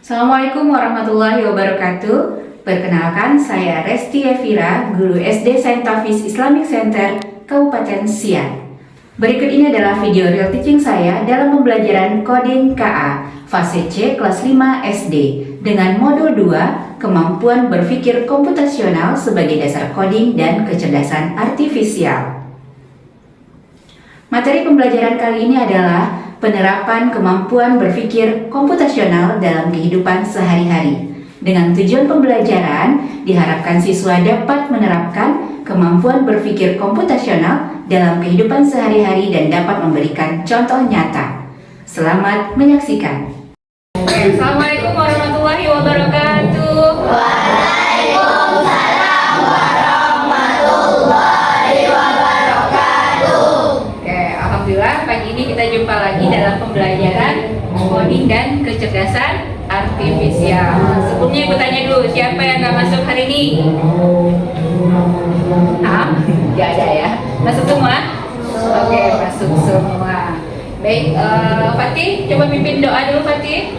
Assalamualaikum warahmatullahi wabarakatuh. Perkenalkan, saya Resti Evira, guru SD Saint Hafiz Islamic Center, Kabupaten Siak. Berikut ini adalah video real teaching saya dalam pembelajaran coding KA, fase C kelas 5 SD, dengan modul 2, kemampuan berpikir komputasional sebagai dasar coding dan kecerdasan artifisial. Materi pembelajaran kali ini adalah penerapan kemampuan berpikir komputasional dalam kehidupan sehari-hari. Dengan tujuan pembelajaran, diharapkan siswa dapat menerapkan kemampuan berpikir komputasional dalam kehidupan sehari-hari dan dapat memberikan contoh nyata. Selamat menyaksikan. Assalamualaikum warahmatullahi wabarakatuh. Waalaikumsalam warahmatullahi wabarakatuh. Alhamdulillah pagi ini kita jumpa lagi dalam pembelajaran coding dan kecerdasan artifisial. Sebelumnya ibu tanya dulu, siapa yang gak masuk hari ini? Gak ada ya? Masuk semua? Oke, masuk semua. Baik, Fatih, coba pimpin doa dulu Fatih.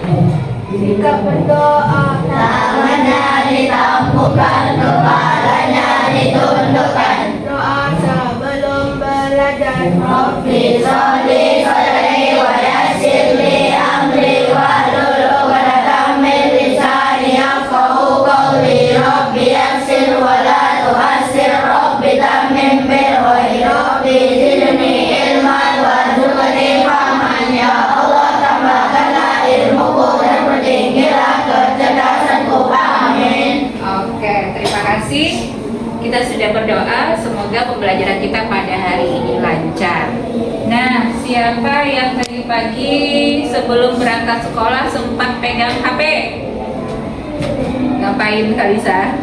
Jika berdoa tangannya ditampukkan, kepalanya ditundukkan. Doa sebelum belajar. Rabbi sholli sholli wa yassir li amri wahlul 'uqdatam min lisani yafqahu qawli. Rabbi yassir wa la tu'assir. Rabbi tammim bil khair. Rabbi zidni ilman warzuqni fahman. Ya Allah, tambahkanlah ilmuku dan pertinggilah kecerdasanku. Amin. Oke, terima kasih. Kita sudah berdoa, semoga pembelajaran kita pada hari ini lancar. Nah, siapa yang tadi pagi sebelum berangkat sekolah sempat pegang HP? Ngapain Kak Lisa?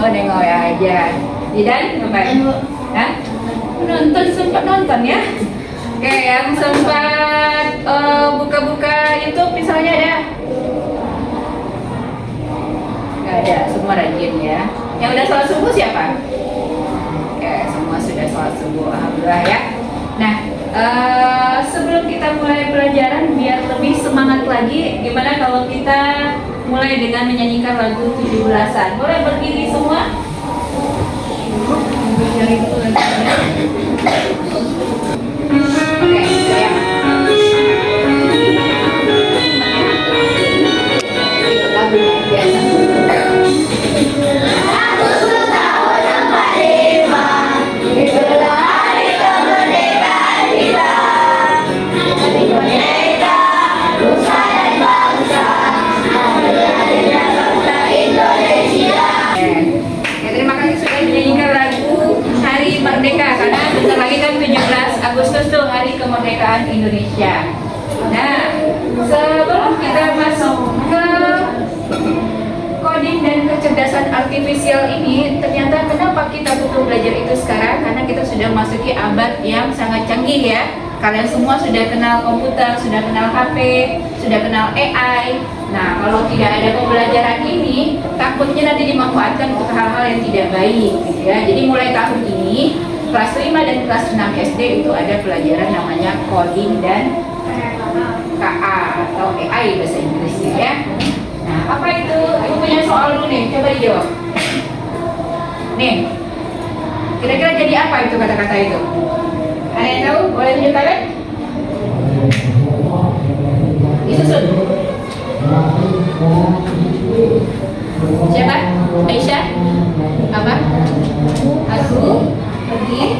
Oh, nengok ya aja. Didan, ngapain? Hah? Nonton, sempat nonton ya? Oke, yang sempat buka-buka YouTube misalnya ada? Nggak ada, semua rajin ya. Yang udah sholat subuh siapa? Oke, semua sudah sholat subuh, alhamdulillah ya. Nah, sebelum kita mulai pelajaran biar lebih semangat lagi, gimana kalau kita mulai dengan menyanyikan lagu 17-an? Boleh berdiri semua? Oke, saya ikut lagunya aja. Terima kasih sudah menyanyikan lagu Hari Merdeka, karena bentar lagi kan 17 Agustus tuh Hari Kemerdekaan Indonesia. Nah, sebelum kita masuk ke coding dan kecerdasan artifisial ini, ternyata kenapa kita butuh belajar itu sekarang? Karena kita sudah memasuki abad yang sangat canggih ya. Kalian semua sudah kenal komputer, sudah kenal HP, sudah kenal AI. Nah, kalau tidak ada pembelajaran ini, takutnya nanti dimanfaatkan untuk hal-hal yang tidak baik gitu ya. Jadi mulai tahun ini, kelas 5 dan kelas 6 SD itu ada pelajaran namanya coding dan KA atau AI bahasa Inggrisnya ya. Nah, apa itu? Ibu punya soal dulu nih, coba dijawab. Nih, kira-kira jadi apa itu kata-kata itu? Ada yang tahu? Boleh tunjuk tangan? Disusun. Siapa? Aisyah? Apa? Aku pergi.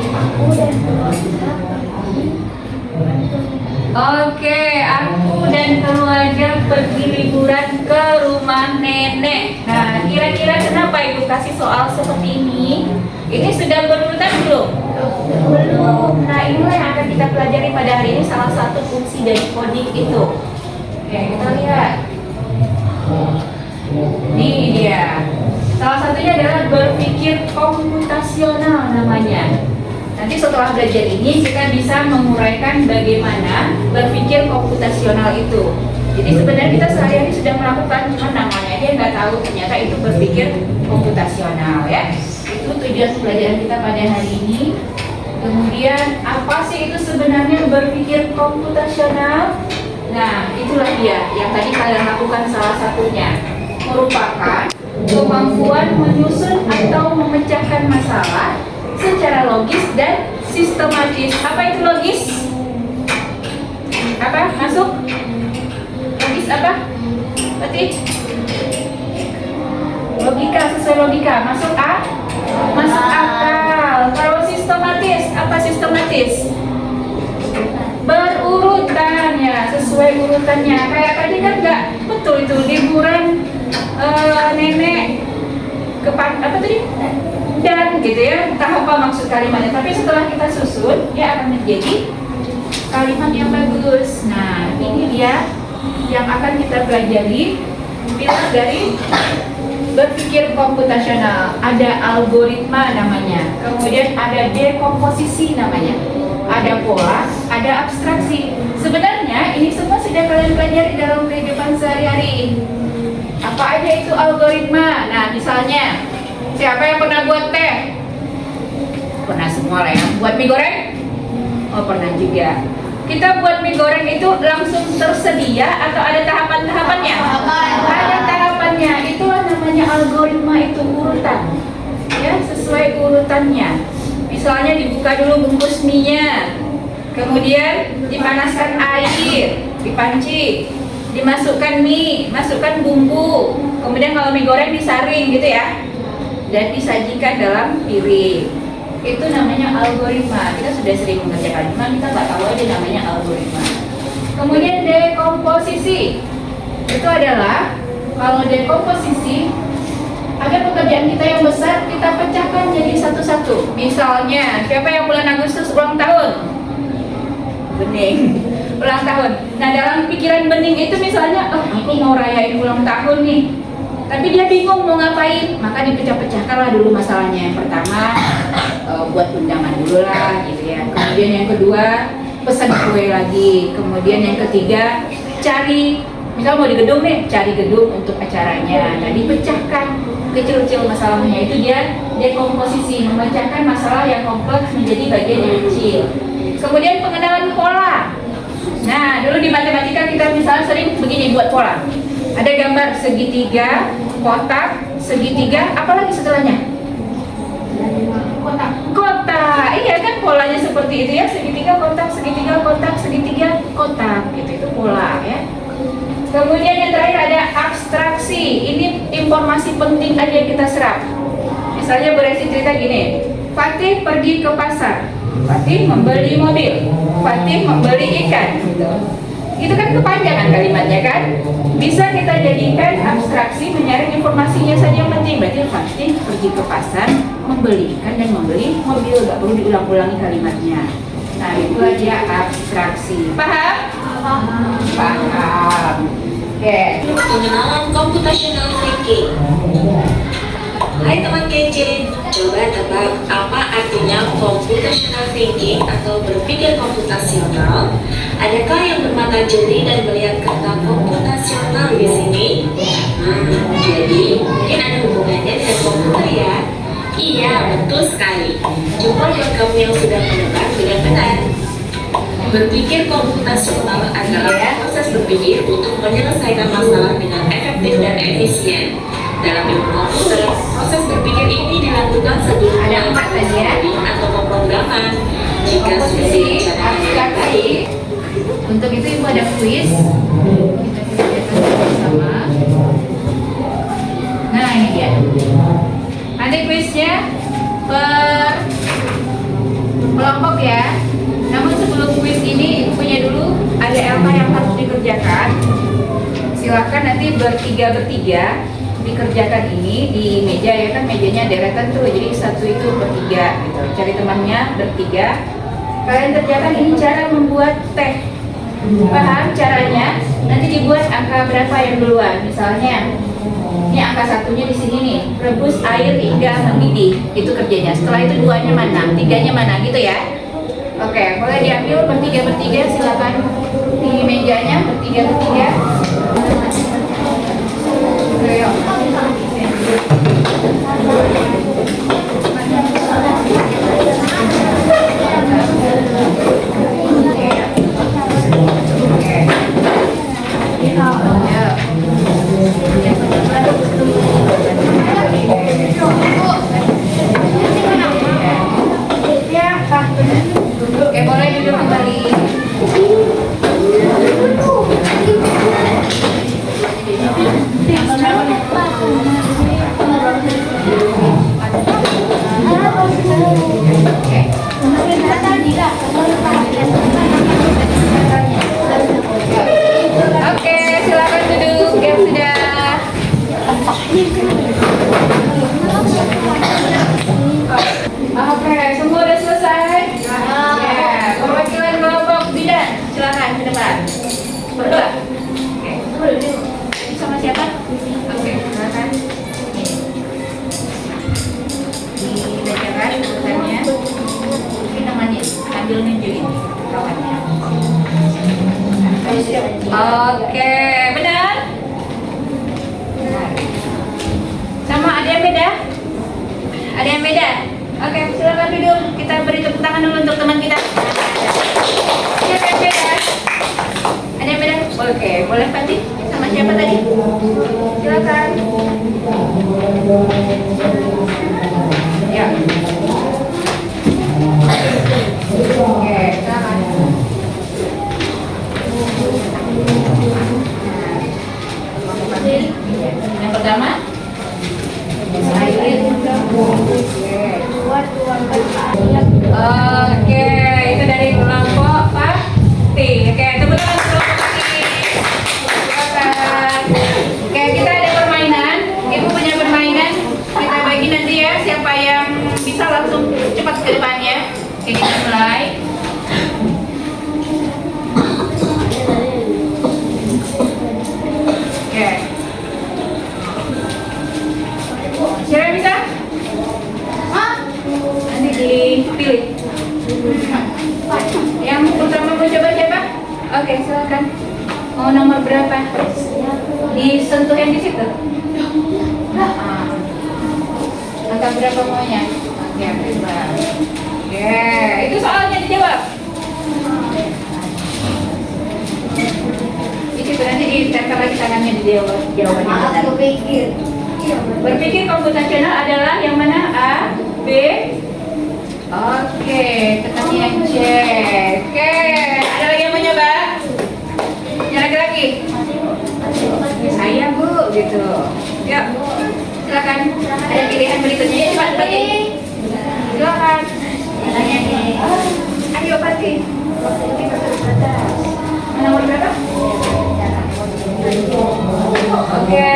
Oke, aku dan keluarga pergi liburan ke rumah nenek. Nah, kira-kira kenapa ibu kasih soal seperti ini? Ini sudah berurutan belum? Belum. Nah, inilah yang akan kita pelajari pada hari ini, salah satu fungsi dari coding itu. Oke, kita lihat. Ini dia. Salah satunya adalah berpikir komputasional namanya. Nanti setelah belajar ini kita bisa menguraikan bagaimana berpikir komputasional itu. Jadi sebenarnya kita sehari-hari sudah melakukan, cuma namanya aja nggak tahu, ternyata itu berpikir komputasional ya. Itu tujuan pelajaran kita pada hari ini. Kemudian apa sih itu sebenarnya berpikir komputasional? Nah, itulah dia yang tadi kalian lakukan salah satunya, merupakan kemampuan menyusun atau memecahkan masalah secara logis dan sistematis. Apa itu logis? Apa? Masuk? Logis apa? Berarti logika, sesuai logika. Masuk A? Masuk akal. Kalau sistematis, apa sistematis? Berurutan ya, sesuai urutannya. Kayak tadi kan nggak betul itu liburan nenek ke apa tadi? Dan gitu ya, entah apa maksud kalimatnya. Tapi setelah kita susun, dia akan menjadi kalimat yang bagus. Nah, ini dia yang akan kita pelajari, pilar dari berpikir komputasional. Ada algoritma namanya, kemudian ada dekomposisi namanya, ada pola, ada abstraksi. Sebenarnya ini semua sudah kalian pelajari dalam kehidupan sehari-hari. Apa aja itu algoritma? Nah, misalnya siapa yang pernah buat teh? Pernah semua lah ya. Buat mie goreng? Oh, pernah juga. Kita buat mie goreng itu langsung tersedia atau ada tahapan-tahapannya? Ada tahapannya. Itulah namanya algoritma, itu urutan. Ya, sesuai urutannya. Misalnya dibuka dulu bungkus mie-nya. Kemudian dipanaskan air, dipanci, dimasukkan mie, masukkan bumbu. Kemudian kalau mie goreng disaring gitu ya. Dan disajikan dalam piring. Itu namanya algoritma. Kita sudah sering mengerjakan, cuma kita nggak tahu aja namanya algoritma. Kemudian dekomposisi. Itu adalah kalau dekomposisi, ada pekerjaan kita yang besar, kita pecahkan jadi satu-satu. Misalnya, siapa yang bulan Agustus ulang tahun? Bening. Ulang tahun. Nah, dalam pikiran Bening itu misalnya, oh, aku mau rayain ulang tahun nih. Tapi dia bingung mau ngapain, maka dipecah-pecahkanlah dulu masalahnya. Yang pertama, buat undangan dulu lah gitu ya. Kemudian yang kedua, pesan kue lagi. Kemudian yang ketiga, cari, misal mau di gedung nih, cari gedung untuk acaranya. Nah, dipecahkan kecil-kecil masalahnya. Itu dia dekomposisi, memecahkan masalah yang kompleks menjadi bagian yang kecil. Kemudian pengenalan pola. Nah, dulu di matematika kita misalnya sering begini buat pola. Ada gambar segitiga, kotak, segitiga, apalagi setelahnya? Kotak. Iya kan polanya seperti itu ya, segitiga, kotak, segitiga, kotak, segitiga, kotak. Gitu, itu pola ya. Kemudian yang terakhir ada abstraksi. Ini informasi penting aja yang kita serap. Misalnya berisi cerita gini, Fatih pergi ke pasar, Fatih membeli mobil, Fatih membeli ikan gitu. Itu kan kepanjangan kalimatnya kan. Bisa kita jadikan abstraksi, menyaring informasinya saja yang penting. Berarti Fatih pergi ke pasar, membeli ikan dan membeli mobil, gak perlu diulang-ulangi kalimatnya. Nah, itulah dia abstraksi. Paham? Paham. Oke. Pengenalan computational thinking. Hai teman kece, coba tebak apa artinya computational thinking atau berpikir komputasional? Adakah yang bermata jeli dan melihat kata komputasional di sini? Jadi mungkin ada hubungannya dengan komputer ya? Iya, betul sekali. Coba buat kamu yang sudah menebak dengan benar. Berpikir komputasional adalah proses berpikir untuk menyelesaikan masalah dengan efektif dan efisien. Dalam ilmu komputer, proses berpikir ini dilakukan sebelum Ada empat tadi ya. atau pemrograman. Jika sudah direncanakan dengan baik, Untuk itu ibu ada kuis. Kita kerjakan bersama. Nah, ini dia. Nanti kuisnya per kelompok ya. Namun sebelum kuis ini ibu punya dulu ada LK yang harus dikerjakan. Silakan nanti bertiga dikerjakan ini di meja ya kan, mejanya deretan tuh, jadi satu itu bertiga gitu. Cari temannya bertiga. Kalian kerjakan ini cara membuat teh. Paham caranya? Nanti dibuat angka berapa yang duluan. Misalnya ini angka satunya di sini nih, rebus air hingga mendidih. Itu kerjanya. Setelah itu duanya mana, tiganya mana gitu ya. Oke, boleh diambil bertiga, silakan di mejanya bertiga. Oke, yuk. Ya. Yang kedua, oke, boleh duduk kembali. Oke, silakan duduk yang sudah. Oke, semua udah selesai? Ya, perwakilan kelompok bidan, silakan ke depan. Berdua. Oke. Sama siapa? Oke, silakan. Dibacakan urutannya. Mungkin namanya sambil nunjukin kawannya. Oke, benar? Sama ada yang beda? Ada yang beda? Oke, silakan duduk. Kita beri tepuk tangan dulu untuk teman kita. Siapa yang beda? Ada yang beda? Oke, boleh Fatih? Sama siapa tadi? Silakan. Ya. Oke, silakan. Yang pertama, oke, itu dari kelompok Fatih. Oke, tepuk tangan untuk kelompok Fatih. Silakan. Oke, kita ada permainan. Ibu punya permainan. Kita bagi nanti ya. Siapa yang bisa langsung cepat ke depannya. Oke, kita mulai. Oke. Siapa yang bisa? Nanti dipilih. Yang pertama mau coba siapa? Oke, silakan. Mau nomor berapa? Disentuh yang di situ. Angka berapa maunya? Oke, berapa? Oke, itu soalnya dijawab. Di situ nanti ditempel lagi tangannya di jawabannya. Aku pikir. Berpikir komputasional adalah yang mana? A, B. Oke, ketemu yang C. Oke, ada lagi yang mau nyoba? Yang laki-laki? Saya Bu, gitu. Yuk, silakan. Ada pilihan berikutnya. Cepat bagi. Silakan. Ayo Fatih. Nomor berapa? Oke.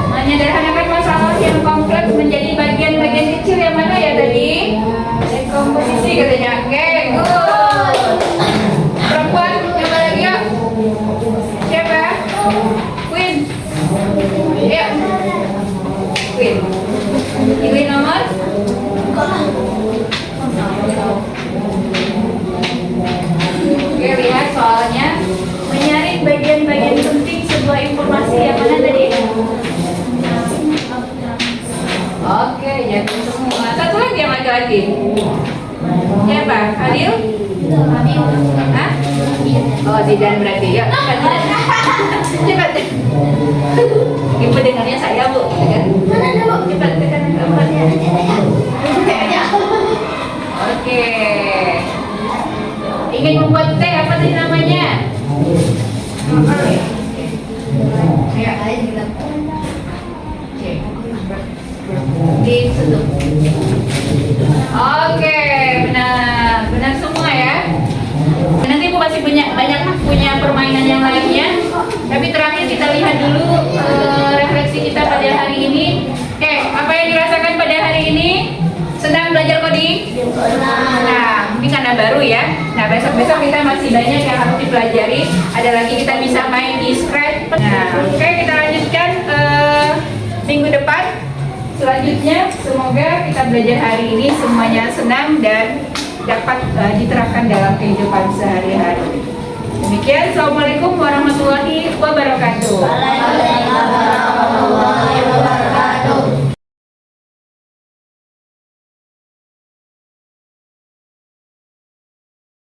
Menyederhanakan masalah yang kompleks menjadi bagian-bagian kecil yang mana ya tadi? Dekomposisi katanya. Oke, good. Perempuan, coba lagi yuk. Siapa? Queen. Yuk. Queen. Pilih nomor. Oke, lihat soalnya. Menyaring bagian-bagian penting sebuah informasi yang mana tadi? Oke, jadi semua. Satu lagi yang laki-laki. Siapa? Adil? Hah? Oh, Zidan berarti. Ya, cepat. Cepat. Ibu dengarnya saya, Bu. Cepat, tekan gambarnya. Oke. Ingin membuat teh apa tadi namanya? Ya. Disentuh. Oke, benar semua ya. Nanti Bu masih banyak punya permainan yang lainnya. Tapi terakhir kita lihat dulu refleksi kita pada hari ini. Oke, apa yang dirasakan pada hari ini? Senang belajar coding? Nah, mungkin karena baru ya. Nah, besok-besok kita masih banyak yang harus dipelajari. Ada lagi kita bisa main di Scratch. Nah, oke, kita lanjutkan minggu depan. Selanjutnya, semoga kita belajar hari ini semuanya senang dan dapat diterapkan dalam kehidupan sehari-hari. Demikian, Assalamualaikum warahmatullahi wabarakatuh.